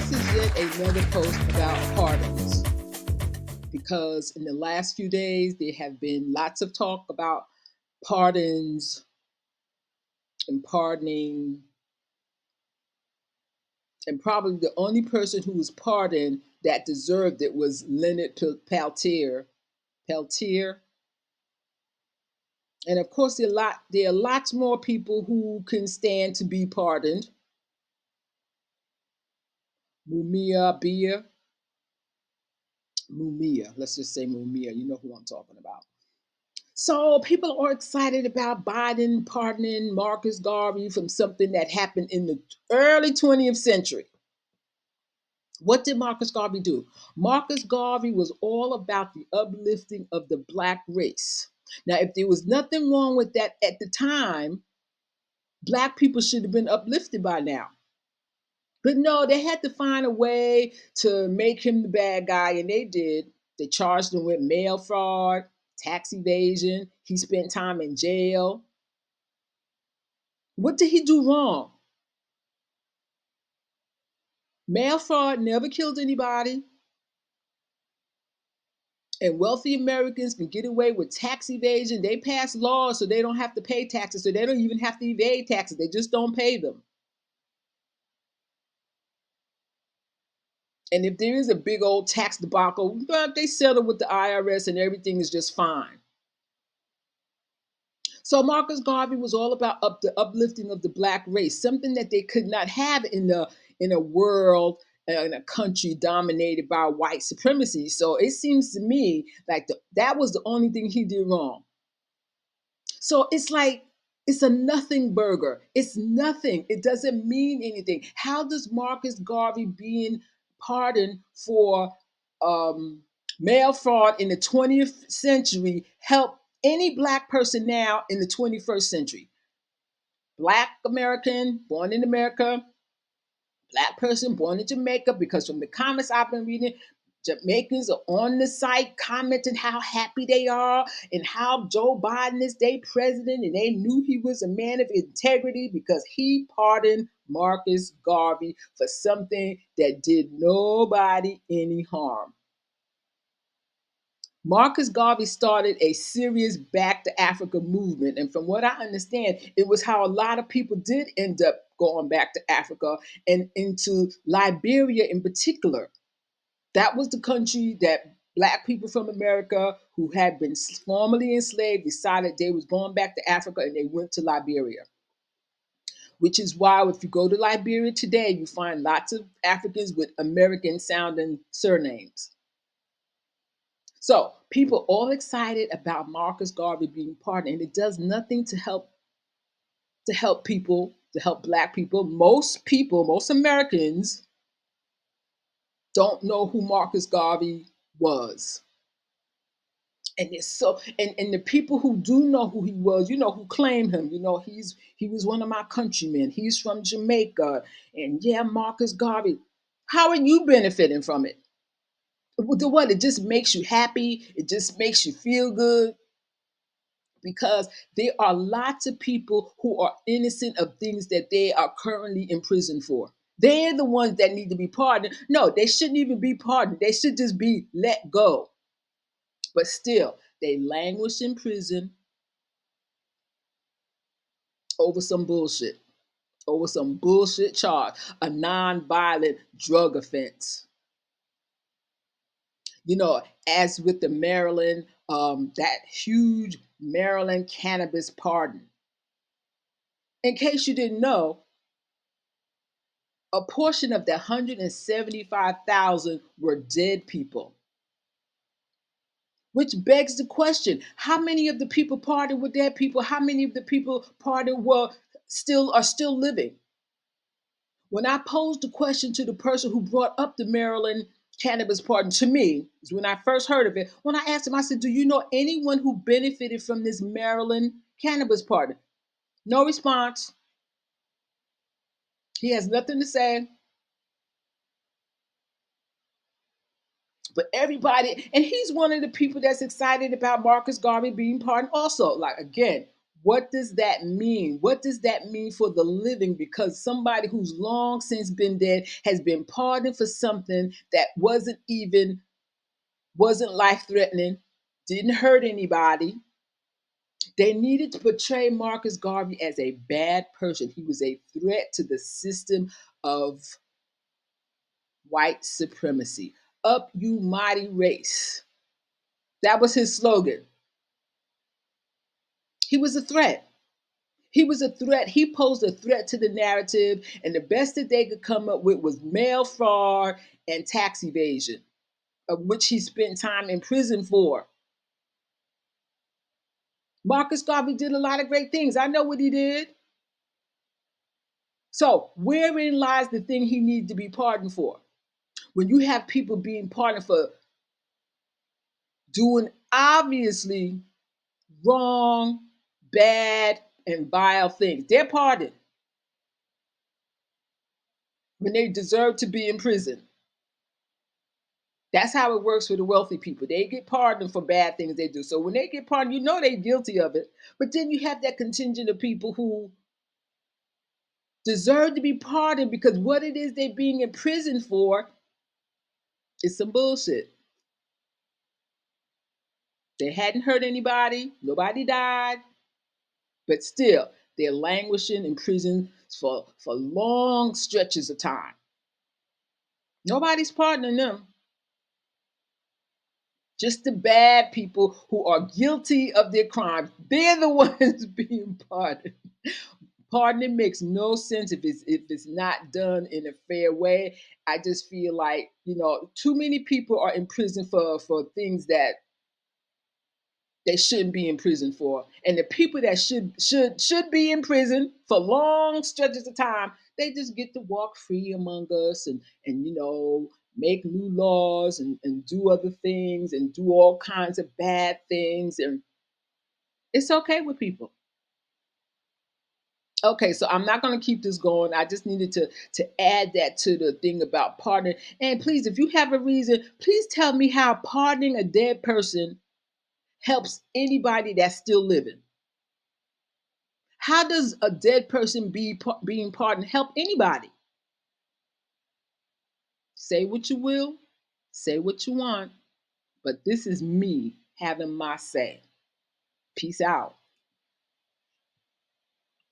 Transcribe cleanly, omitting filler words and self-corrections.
This is yet another post about pardons because in the last few days there have been lots of talk about pardons and pardoning, and probably the only person who was pardoned that deserved it was Leonard Peltier. Peltier, and of course there are lots more people who can stand to be pardoned. Mumia Bia, Mumia, let's just say Mumia. You know who I'm talking about. So people are excited about Biden pardoning Marcus Garvey from something that happened in the early 20th century. What did Marcus Garvey do? Marcus Garvey was all about the uplifting of the black race. Now, if there was nothing wrong with that at the time, black people should have been uplifted by now. But no, they had to find a way to make him the bad guy, and they did. They charged him with mail fraud, tax evasion. He spent time in jail. What did he do wrong? Mail fraud never killed anybody, and wealthy Americans can get away with tax evasion. They pass laws so they don't have to pay taxes, so they don't even have to evade taxes. They just don't pay them. And if there is a big old tax debacle, well, they settle with the IRS and everything is just fine. So Marcus Garvey was all about the uplifting of the black race, something that they could not have in a world in a country dominated by white supremacy. So it seems to me like that was the only thing he did wrong. So it's like it's a nothing burger. It's nothing. It doesn't mean anything. How does Marcus Garvey being pardoned for um, mail fraud in the 20th century help any black person now in the 21st century? Black American, born in America, black person born in Jamaica, because from the comments I've been reading, Jamaicans are on the site commenting how happy they are and how Joe Biden is their president, and they knew he was a man of integrity because he pardoned Marcus Garvey for something that did nobody any harm. Marcus Garvey started a serious Back to Africa movement. And from what I understand, it was how a lot of people did end up going back to Africa and into Liberia in particular. That was the country that black people from America who had been formerly enslaved decided they was going back to Africa, and they went to Liberia. Which is why if you go to Liberia today, you find lots of Africans with American sounding surnames. So people all excited about Marcus Garvey being pardoned, and it does nothing to help people, to help black people. Most Americans don't know who Marcus Garvey was. And it's so and the people who do know who he was, who claim him, he was one of my countrymen. He's from Jamaica. And yeah, Marcus Garvey. How are you benefiting from it? What? It just makes you happy. It just makes you feel good. Because there are lots of people who are innocent of things that they are currently in prison for. They're the ones that need to be pardoned. No, they shouldn't even be pardoned. They should just be let go. But still, they languish in prison over some bullshit, over some bullshit charge, a non-violent drug offense. As with the Maryland, that huge Maryland cannabis pardon. In case you didn't know, a portion of the 175,000 were dead people, which begs the question: how many of the people pardoned were dead people? How many of the people pardoned are still living? When I posed the question to the person who brought up the Maryland cannabis pardon to me, is when I first heard of it. When I asked him, I said, "Do you know anyone who benefited from this Maryland cannabis pardon?" No response. He has nothing to say. But everybody, and he's one of the people that's excited about Marcus Garvey being pardoned also. Like, again, What does that mean? What does that mean for the living? Because somebody who's long since been dead has been pardoned for something that wasn't life threatening, didn't hurt anybody. They needed to portray Marcus Garvey as a bad person. He was a threat to the system of white supremacy. Up, you mighty race. That was his slogan. He was a threat. He was a threat. He posed a threat to the narrative, and the best that they could come up with was mail fraud and tax evasion, of which he spent time in prison for. Marcus Garvey did a lot of great things. I know what he did. So, wherein lies the thing he needs to be pardoned for? When you have people being pardoned for doing obviously wrong, bad, and vile things, they're pardoned when they deserve to be in prison. That's how it works for the wealthy people. They get pardoned for bad things they do. So when they get pardoned, you know they're guilty of it. But then you have that contingent of people who deserve to be pardoned because what it is they're being in prison for is some bullshit. They hadn't hurt anybody, nobody died, but still they're languishing in prison for long stretches of time. Nobody's pardoning them. Just the bad people who are guilty of their crimes. They're the ones being pardoned. Pardoning makes no sense if it's not done in a fair way. I just feel like too many people are in prison for things that they shouldn't be in prison for, and the people that should be in prison for long stretches of time, they just get to walk free among us and make new laws and do other things and do all kinds of bad things, and it's okay with people. Okay, so I'm not going to keep this going. I just needed to add that to the thing about pardoning. And please, if you have a reason, please tell me how pardoning a dead person helps anybody that's still living. How does a dead person being pardoned help anybody? Say what you will, say what you want, but this is me having my say. Peace out.